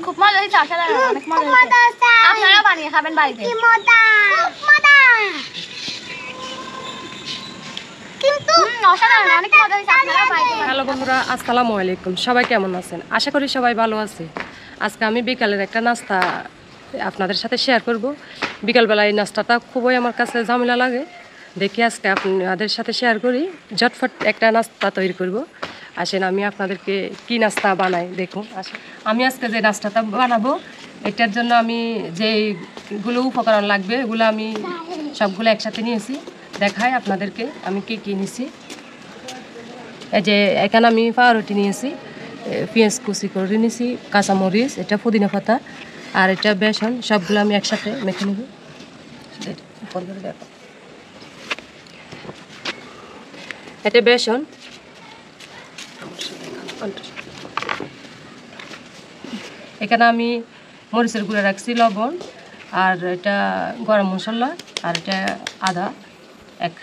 খুব মজা হয়েছে, আসলে অনেক মজা হয়েছে। আপনারা বানিয়ে খাবেন বাড়িতে। হ্যালো বন্ধুরা, আসসালামু আলাইকুম। সবাই কেমন আছেন? আশা করি সবাই ভালো আছে। আজকে আমি বিকালের একটা নাস্তা আপনাদের সাথে শেয়ার করব। বিকালবেলায় এই নাস্তাটা খুবই আমার কাছে ঝামেলা লাগে, দেখি আজকে আপনাদের সাথে শেয়ার করি। ঝটফট একটা নাস্তা তৈরি করব। আসেন আমি আপনাদেরকে কি নাস্তা বানাই দেখুন। আসেন আমি আজকে যে নাস্তাটা বানাবো, এটার জন্য আমি যেগুলো উপকরণ লাগবে এগুলো আমি সবগুলো একসাথে নিয়েছি। দেখাই আপনাদেরকে আমি কী কী নিয়েছি। এই যে এখানে আমি পাউরুটি নিয়েছি, পেঁয়াজ কুচি করে নিয়েছি, কাঁচামরিচ, এটা পুদিনা পাতা, আর এটা বেসন। সবগুলো আমি একসাথে মেখে নেব। এটা বেসন, এখানে আমি মরিচের গুঁড়া রাখছি, লবণ, আর এটা গরম মশলা, আর এটা আদা,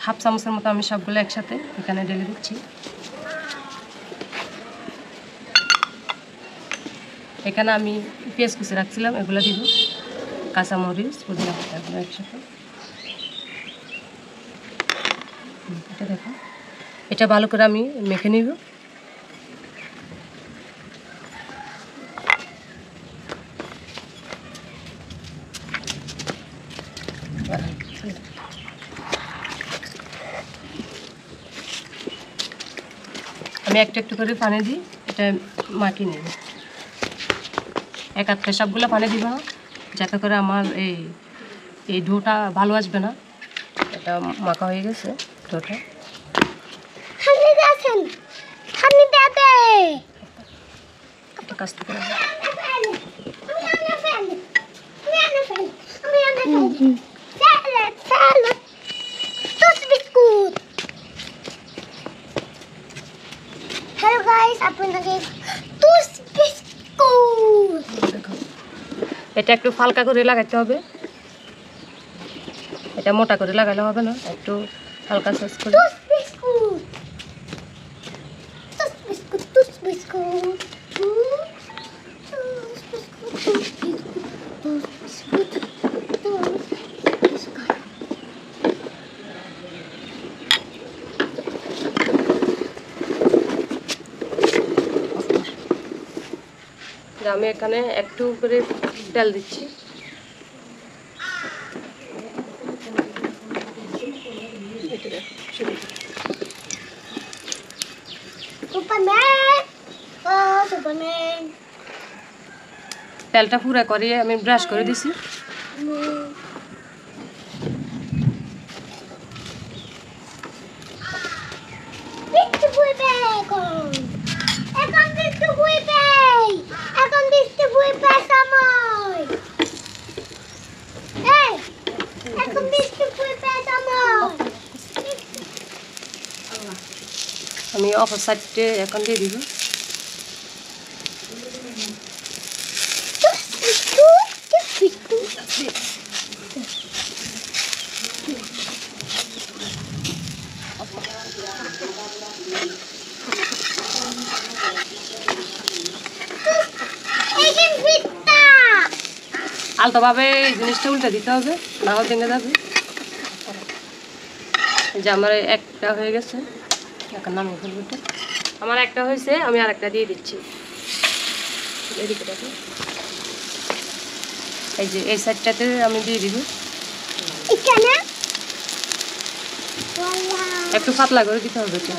হাফ চামচের মতো আমি সবগুলো একসাথে এখানে ঢেলে দিচ্ছি। এখানে আমি পেঁয়াজ কুচি রাখছিলাম, এগুলো দিব, কাঁচামরিচ, পুদিনা পাতা, এগুলো একসাথে। এটা দেখো, এটা ভালো করে আমি মেখে নিব। আমি একটু একটু করে পানি দিই, এটা মাখিয়ে নেব। এক হাতে সবগুলো পানি দিব, যাতে করে আমার এই ডোটা ভালো আসবে না। এটা মাখা হয়ে গেছে ডোটা। এটা কাজ করে হ্যালো গাইস, আপনাদের টুস্ট বিস্কুট। এটা একটু হালকা করে লাগাইতে হবে, এটা মোটা করে লাগালে হবে না, একটু হালকা সাইজ করে। টুস্ট বিস্কুট, টুস্ট বিস্কুট, টুস্ট বিস্কুট, আমি এখানে একটু করে তেল দিচ্ছি। তেলটা পুরা করে আমি ব্রাশ করে দিছি। আমি অপর সাইডে এখন দিয়ে দিব। আলতোভাবে জিনিসটা উল্টে দিতে হবে, না হলে ভেঙে যাবে। যে আমার একটা হয়ে গেছে, এখন নামিয়ে ফেলবো। আমার একটা হয়েছে, আমি আর একটা দিয়ে দিচ্ছি। এই যে এই সাইডটাতে আমি দিয়ে দিব। একটু পাতলা করে দিতে হবে এটা।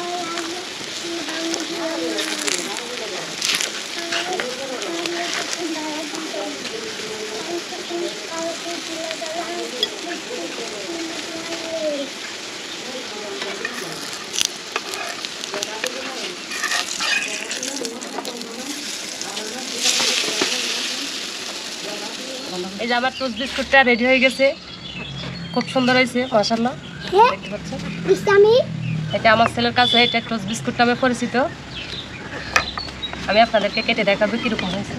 এই যে আমার টোস্ট বিস্কুটটা রেডি হয়ে গেছে, খুব সুন্দর হয়েছে মাশাআল্লাহ। দেখতে পাচ্ছেন, এটা আমার ছেলের কাছে এটা টোস্ট বিস্কুট নামে পরিচিত। আমি আপনাদেরকে কেটে দেখাবো কিরকম হয়েছে।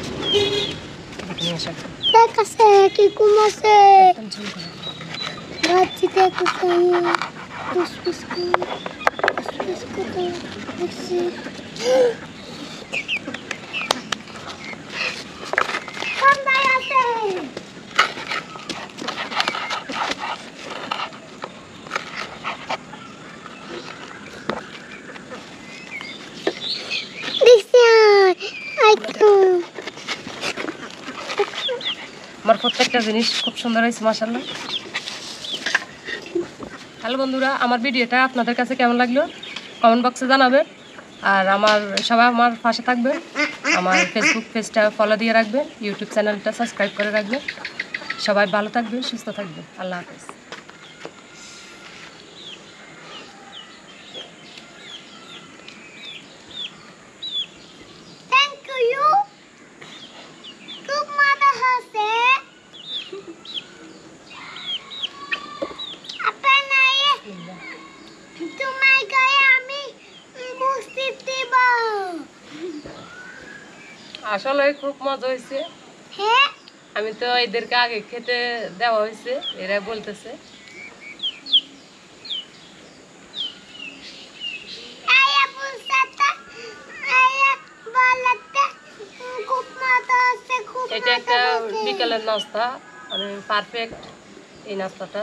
আমার প্রত্যেকটা জিনিস খুব সুন্দর হয়েছে মাশাআল্লাহ। হ্যালো বন্ধুরা, আমার ভিডিওটা আপনাদের কাছে কেমন লাগলো কমেন্ট বক্সে জানাবেন। আর সবাই আমার পাশে থাকবেন। আমার ফেসবুক পেজটা ফলো দিয়ে রাখবেন, ইউটিউব চ্যানেলটা সাবস্ক্রাইব করে রাখবেন। সবাই ভালো থাকবেন, সুস্থ থাকবেন। আল্লাহ হাফেজ। আসলে খুব মজা হয়েছে। আমি তো এদেরকে আগে খেতে দেওয়া হয়েছে, এরা বলতেছে। এটা একটা বিকালের নাস্তা, মানে পারফেক্ট এই নাস্তাটা।